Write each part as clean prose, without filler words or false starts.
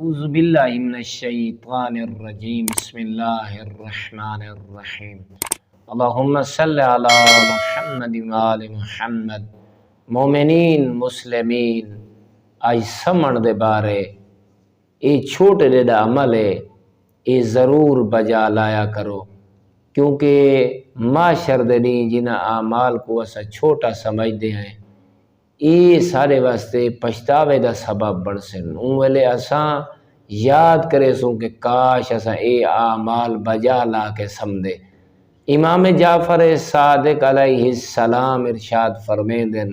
اعوذ باللہ من الشیطان الرجیم بسم اللہ الرحمن الرحیم اللہم صلی علی محمد وآل محمد۔ مومنین مسلمین آج سمن دے بارے اے چھوٹے دے دا عمل ہے، اے ضرور بجا لایا کرو، کیونکہ معاشر دے نہیں جنہ اعمال کو اسا چھوٹا سمجھتے ہیں، یہ سارے واسطے پچھتاوے دا سبب بن سن۔ اون ویلے اساں یاد کرے سوں کہ کاش اساں اے اعمال بجا لا کے سمدے۔ امام جعفر صادق علیہ السلام ارشاد فرمیندن،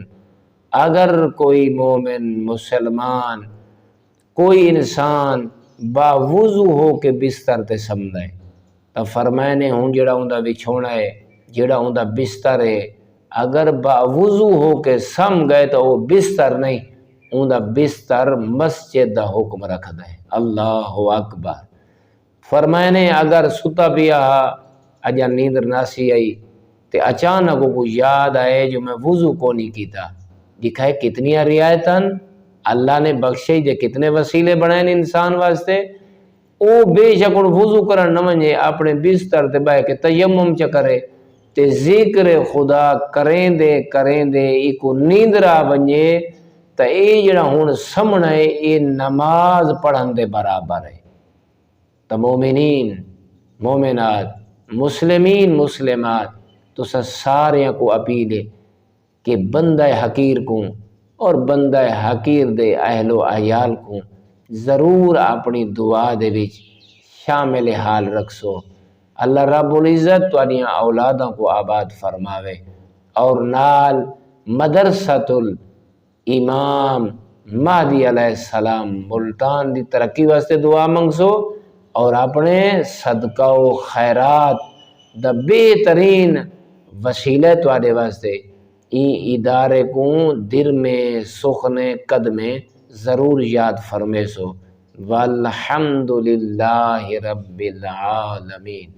اگر کوئی مومن مسلمان کوئی انسان باوضو ہو کے بستر تے سمدے تو فرمائنے ہوں جڑا اوندا بچھونا ہے، جڑا اوندا بستر ہے، اگر باوضو ہو کے سم گئے تو وہ بستر نہیں، اوندا بستر مسجد دا حکم رکھدا ہے۔ اللہ اکبر۔ فرمائنے اگر ستا پیا اجا نیندر ناسی آئی تے اچانک کو یاد آئے جو میں وضو کو نہیں کیتا، دکھائے کتنی رعایتاً اللہ نے بخشے جے کتنے وسیلے بنائے انسان واسطے۔ او بے شک وضو کرن نہ ونجے اپنے بستر تے بیٹھ کے تیمم چ کرے تے ذکر خدا کریں دے ایکو نیندرا ونجے تے اے جڑا ہن سمنا ہے اے نماز پڑھن دے برابر ہے۔ تو مومنین مومنات مسلمین مسلمات تو سارے کو اپیل ہے کہ بندہ حقیر کو اور بندہ حقیر دے اہل و عیال کو ضرور اپنی دعا دے وچ شامل حال رکھسو۔ اللہ رب العزت تواڈیاں اولاداں کو آباد فرماوے، اور نال مدرسۃ الامام مہدی علیہ السلام ملتان دی ترقی واسطے دعا منگسو، اور اپنے صدقہ و خیرات دا بہترین وسیلہ تواڈے واسطے این ادارے کو دل میں سخنے قدمے ضرور یاد فرمیسو۔ والحمد للہ رب العالمین۔